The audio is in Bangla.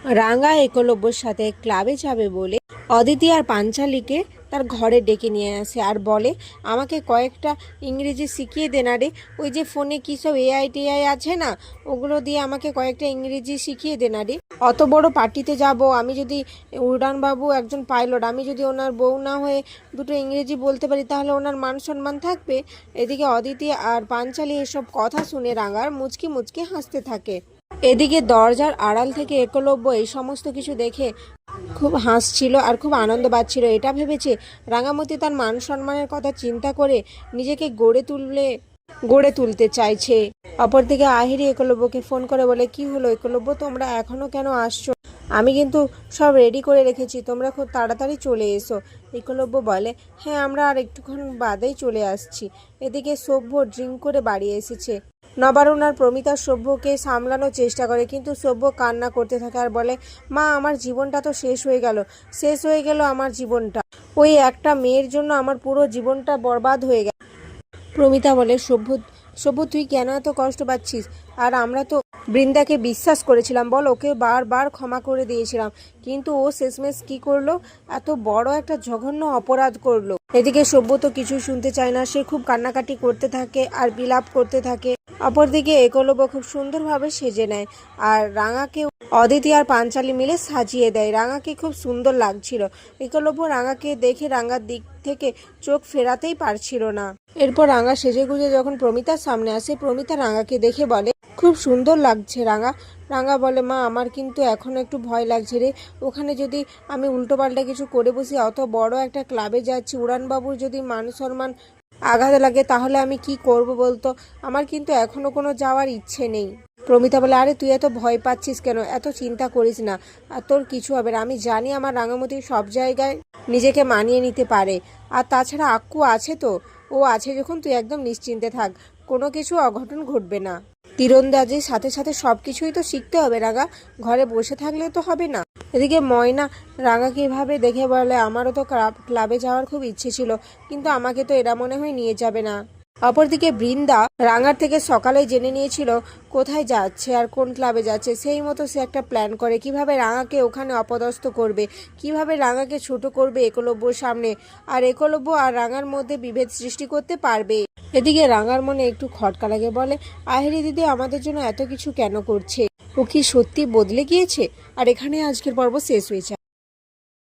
রাঙা একলব্যর সাথে ক্লাবে যাবে বলে অদিতি আর পাঞ্চালীকে তার ঘরে ডেকে নিয়ে আসে আর বলে, আমাকে কয়েকটা ইংরেজি শিখিয়ে দে না রে। ওই যে ফোনে কী সব এআই টিআই আছে না, ওগুলো দিয়ে আমাকে কয়েকটা ইংরেজি শিখিয়ে দে না রে। অত বড় পার্টিতে যাব, আমি যদি উড়ানবাবু একজন পাইলট, আমি যদি ওনার বউ না হয়ে দুটো ইংরেজি বলতে পারি তাহলে ওনার মান সম্মান থাকবে? এদিকে অদিতি আর পাঞ্চালী এসব কথা শুনে রাঙার মুচকি মুচকি হাসতে থাকে। এদিকে দরজার আড়াল থেকে একলব্য এই সমস্ত কিছু দেখে খুব হাসছিল আর খুব আনন্দ পাচ্ছিল। এটা ভেবেছে রাঙামতি তার মান সম্মানের কথা চিন্তা করে নিজেকে গড়ে তুলতে চাইছে। অপরদিকে আহিরি একলব্যকে ফোন করে বলে, কি হলো একলব্য, তোমরা এখনো কেন আসছো? আমি কিন্তু সব রেডি করে রেখেছি, তোমরা খুব তাড়াতাড়ি চলে এসো। একলব্য বলে, হ্যাঁ আমরা আর একটুক্ষণ বাদেই চলে আসছি। এদিকে সভ্য ড্রিঙ্ক করে বাড়ি এসেছে। নবারুণ আর প্রমিতা সভ্যকে সামলানোর চেষ্টা করে, কিন্তু সভ্য কান্না করতে থাকে আর বলে, মা আমার জীবনটা তো শেষ হয়ে গেল আমার জীবনটা। ওই একটা মেয়ের জন্য আমার পুরো জীবনটা বরবাদ হয়ে গেল। প্রমিতা বলে, সভ্য তুই কেন এত কষ্ট পাচ্ছিস? আর আমরা তো বৃন্দাকে বিশ্বাস করেছিলাম, বল, ওকে বারবার ক্ষমা করে দিয়েছিলাম, কিন্তু ও শেষমেশ কি করলো? এত বড় একটা জঘন্য অপরাধ করলো। এদিকে সভ্য তো কিছু শুনতে চায় না, সে খুব কান্নাকাটি করতে থাকে আর বিলাপ করতে থাকে। অপরদিকে একলব্য খুব সুন্দরভাবে সেজে নেয় আর রাঙাকে অদিতি আর পাঞ্চালী মিলে সাজিয়ে দেয়। রাঙাকে খুব সুন্দর লাগছিল। একলব্য রাঙাকে দেখে রাঙার দিক থেকে চোখ ফেরাতেই পারছিল না। এরপর রাঙা সেজেগুজে যখন প্রমিতার সামনে আসে, প্রমিতা রাঙাকে দেখে বলে, খুব সুন্দর লাগছে রাঙা। রাঙা বলে, মা আমার কিন্তু এখন একটু ভয় লাগছে রে। ওখানে যদি আমি উল্টোপাল্টা কিছু করে বসি, অত বড় একটা ক্লাবে যাচ্ছি, উড়ানবাবুর যদি মান সম্মান আঘাত লাগে তাহলে আমি কি করব বলতো? আমার কিন্তু এখনো কোনো যাওয়ার ইচ্ছে নেই। প্রমিতা বলে, আরে তুই এত ভয় পাচ্ছিস কেন? এত চিন্তা করিস না, আর তোর কিছু হবে না। আমি জানি আমার রাঙামতি সব জায়গায় নিজেকে মানিয়ে নিতে পারে। আর তাছাড়া আক্কু আছে তো, ও আছে যখন তুই একদম নিশ্চিন্তে থাক, কোনো কিছু অঘটন ঘটবে না। তীরন্দাজির সাথে সাথে সব কিছুই তো শিখতে হবে রাঙা, ঘরে বসে থাকলে তো হবে না। এদিকে ময়না রাঙাকে এভাবে দেখে বলে, আমারও তো ক্লাবে যাওয়ার খুব ইচ্ছে ছিল, কিন্তু আমাকে তো এরা মনে হয় নিয়ে যাবে না। অপরদিকে বৃন্দা রাঙার থেকে সকালে জেনে নিয়েছিল কোথায় যাচ্ছে আর কোন ক্লাবে যাচ্ছে। সেই মতো সে একটা প্ল্যান করে কিভাবে রাঙাকে ওখানে অপদস্থ করবে, কিভাবে রাঙাকে ছোট করবে একলব্যর সামনে, আর একলব্য আর রাঙার মধ্যে বিভেদ সৃষ্টি করতে পারবে। এদিকে রাঙার মনে একটু খটকা লাগে, বলে, আহিরি দিদি আমাদের জন্য এত কিছু কেন করছে? ও কি সত্যি বদলে গিয়েছে? আর এখানে আজকের পর্ব শেষ হয়েছে।